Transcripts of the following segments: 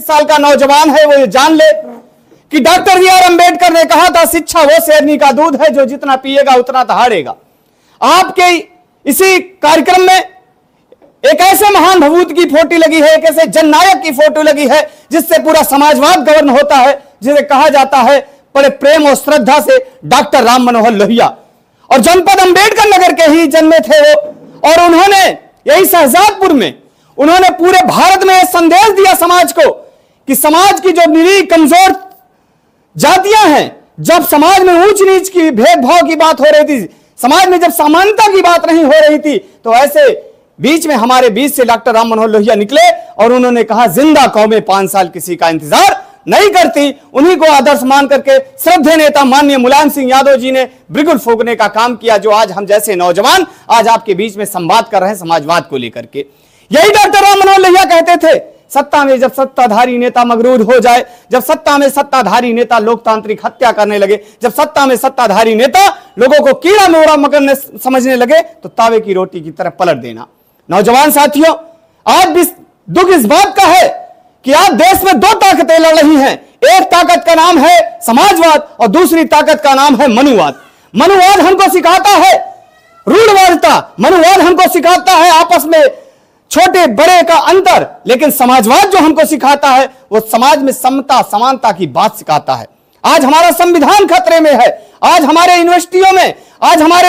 साल का नौजवान है वो ये जान ले कि डॉक्टर बी आर अम्बेडकर ने कहा था, शिक्षा वो शेरनी का दूध है जो जितना पिएगा उतना दहाड़ेगा। आपके इसी कार्यक्रम में एक ऐसे महान भभूत की फोटो लगी है, एक ऐसे जननायक की फोटो लगी है जिससे पूरा समाजवाद गवर्न होता है, जिसे कहा जाता है बड़े प्रेम और श्रद्धा से डॉक्टर राम मनोहर लोहिया। और जनपद अंबेडकर नगर के ही जन्मे थे वो, और उन्होंने यही शहजादपुर में उन्होंने पूरे भारत में यह संदेश दिया समाज को कि समाज की जो निरीह कमजोर जातियां हैं, जब समाज में ऊंच नीच की भेदभाव की बात हो रही थी, समाज में जब समानता की बात नहीं हो रही थी, तो ऐसे बीच में हमारे बीच से डॉक्टर राम मनोहर लोहिया निकले और उन्होंने कहा, जिंदा कौमें 5 साल किसी का इंतजार नहीं करती। उन्हीं को आदर्श मान करके श्रद्धेय नेता माननीय मुलायम सिंह यादव जी ने बिल्कुल फूंकने का काम किया, जो आज हम जैसे नौजवान आज आपके बीच में संवाद कर रहे हैं समाजवाद को लेकर के। यही डॉक्टर राम मनोहर लोहिया कहते थे, सत्ता में जब सत्ताधारी नेता मगरूर हो जाए, जब सत्ता में सत्ताधारी नेता लोकतांत्रिक हत्या करने लगे, जब सत्ता में सत्ताधारी नेता लोगों को कीड़ा मकोड़ा मकड़ने समझने लगे, तो तावे की रोटी की तरह पलट देना। नौजवान साथियों, आज भी दुख इस बात का है कि आज देश में 2 ताकतें लड़ रही हैं। एक ताकत का नाम है समाजवाद और दूसरी ताकत का नाम है मनुवाद। मनुवाद हमको सिखाता है रूढ़वादिता, मनुवाद हमको सिखाता है आपस में छोटे बड़े का अंतर, लेकिन समाजवाद जो हमको सिखाता है वो समाज में समता समानता की बात सिखाता है। आज हमारा संविधान खतरे में है, आज हमारे यूनिवर्सिटियों में, आज हमारे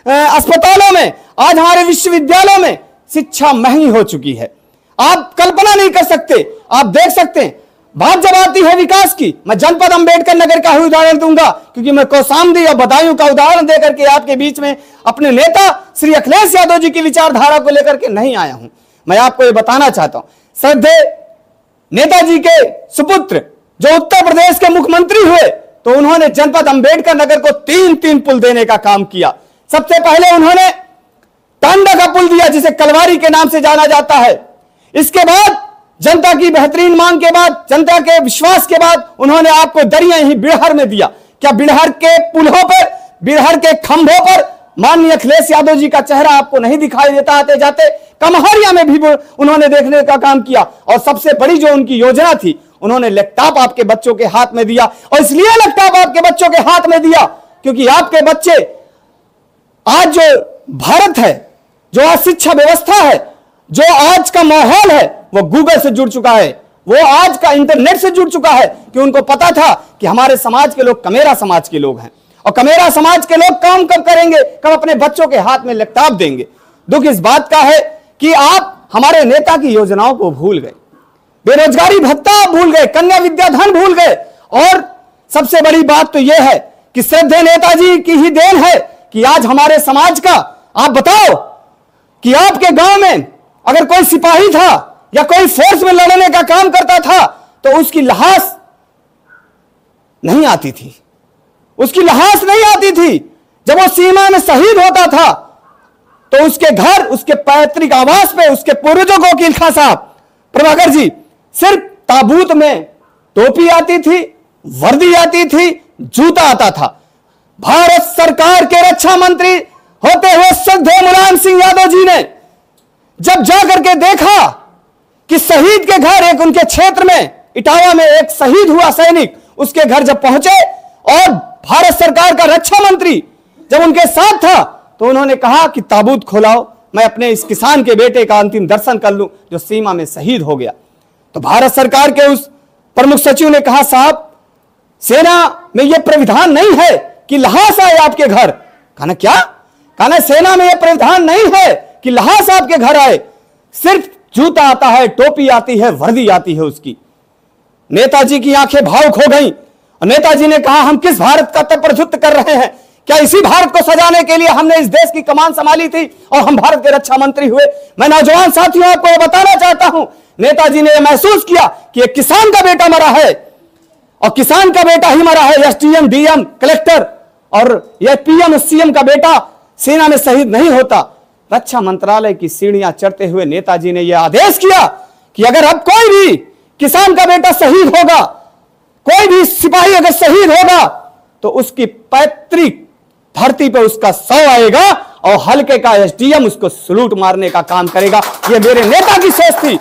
अस्पतालों में, आज हमारे विश्वविद्यालयों में शिक्षा महंगी हो चुकी है। आप कल्पना नहीं कर सकते, आप देख सकते हैं। बात जब आती है विकास की, मैं जनपद अंबेडकर नगर का ही उदाहरण दूंगा, क्योंकि मैं कौशाम्बी और बदायूं का उदाहरण देकर के आपके बीच में अपने नेता श्री अखिलेश यादव जी की विचारधारा को लेकर के नहीं आया हूं। मैं आपको यह बताना चाहता हूं, श्रद्धेय नेताजी के सुपुत्र जो उत्तर प्रदेश के मुख्यमंत्री हुए, तो उन्होंने जनपद अंबेडकर नगर को 3 पुल देने का काम किया। सबसे पहले उन्होंने टांडा का पुल दिया, जिसे कलवारी के नाम से जाना जाता है। इसके बाद जनता की बेहतरीन मांग के बाद, जनता के विश्वास के बाद, उन्होंने आपको दरिया ही बिरहर में दिया। क्या बिरहर के पुलों पर, बिरहर के खंभों पर माननीय अखिलेश यादव जी का चेहरा आपको नहीं दिखाई देता आते जाते? कमहरिया में भी उन्होंने देखने का काम किया। और सबसे बड़ी जो उनकी योजना थी, उन्होंने लैपटॉप आपके बच्चों के हाथ में दिया। और इसलिए लैपटॉप आपके बच्चों के हाथ में दिया क्योंकि आपके बच्चे आज जो भारत है, जो आज शिक्षा व्यवस्था है, जो आज का माहौल है, वो गूगल से जुड़ चुका है, वो आज का इंटरनेट से जुड़ चुका है। कि उनको पता था कि हमारे समाज के लोग कमेरा समाज के लोग हैं, और कमेरा समाज के लोग काम कब करेंगे, कब अपने बच्चों के हाथ में लैपटॉप देंगे। दुख इस बात का है कि आप हमारे नेता की योजनाओं को भूल गए, बेरोजगारी भत्ता भूल गए, कन्या विद्याधन भूल गए। और सबसे बड़ी बात तो यह है कि श्रद्धेय नेताजी की ही देन है कि आज हमारे समाज का, आप बताओ कि आपके गांव में अगर कोई सिपाही था या कोई फोर्स में लड़ने का काम करता था, तो उसकी लाश नहीं आती थी, उसकी लाश नहीं आती थी। जब वो सीमा में शहीद होता था, तो उसके घर, उसके पैतृक आवास पे उसके पूर्वजों को वकील खां साहब प्रभाकर जी सिर्फ ताबूत में टोपी आती थी, वर्दी आती थी, जूता आता था। भारत सरकार के रक्षा मंत्री होते हुए श्रद्धेय मुलायम सिंह यादव जी ने जब जाकर के देखा कि शहीद के घर, एक उनके क्षेत्र में इटावा में एक शहीद हुआ सैनिक, उसके घर जब पहुंचे और भारत सरकार का रक्षा मंत्री जब उनके साथ था, तो उन्होंने कहा कि ताबूत खोलाओ, मैं अपने इस किसान के बेटे का अंतिम दर्शन कर लूं जो सीमा में शहीद हो गया। तो भारत सरकार के उस प्रमुख सचिव ने कहा, साहब सेना में यह प्राविधान नहीं है कि लाश आए आपके घर। कहना क्या? कहना सेना में यह प्राविधान नहीं है कि लाश आपके घर आए, सिर्फ जूता आता है, टोपी आती है, वर्दी आती है उसकी। नेताजी की आंखें भावुक हो गईं और नेताजी ने कहा, हम किस भारत का तत्प्रयुक्त कर रहे हैं? क्या इसी भारत को सजाने के लिए हमने इस देश की कमान संभाली थी और हम भारत के रक्षा मंत्री हुए? मैं नौजवान साथियों आपको यह बताना चाहता हूं, नेताजी ने यह महसूस किया कि एक किसान का बेटा मरा है, और किसान का बेटा ही मरा है, एसडीएम, डीएम, कलेक्टर और यह पीएम, सीएम का बेटा सेना में शहीद नहीं होता। रक्षा मंत्रालय की सीढ़ियां चढ़ते हुए नेताजी ने यह आदेश किया कि अगर अब कोई भी किसान का बेटा शहीद होगा, कोई भी सिपाही अगर शहीद होगा, तो उसकी पैतृक धरती पर उसका शव आएगा और हल्के का एसडीएम उसको सलूट मारने का काम करेगा। यह मेरे नेता की सोच थी।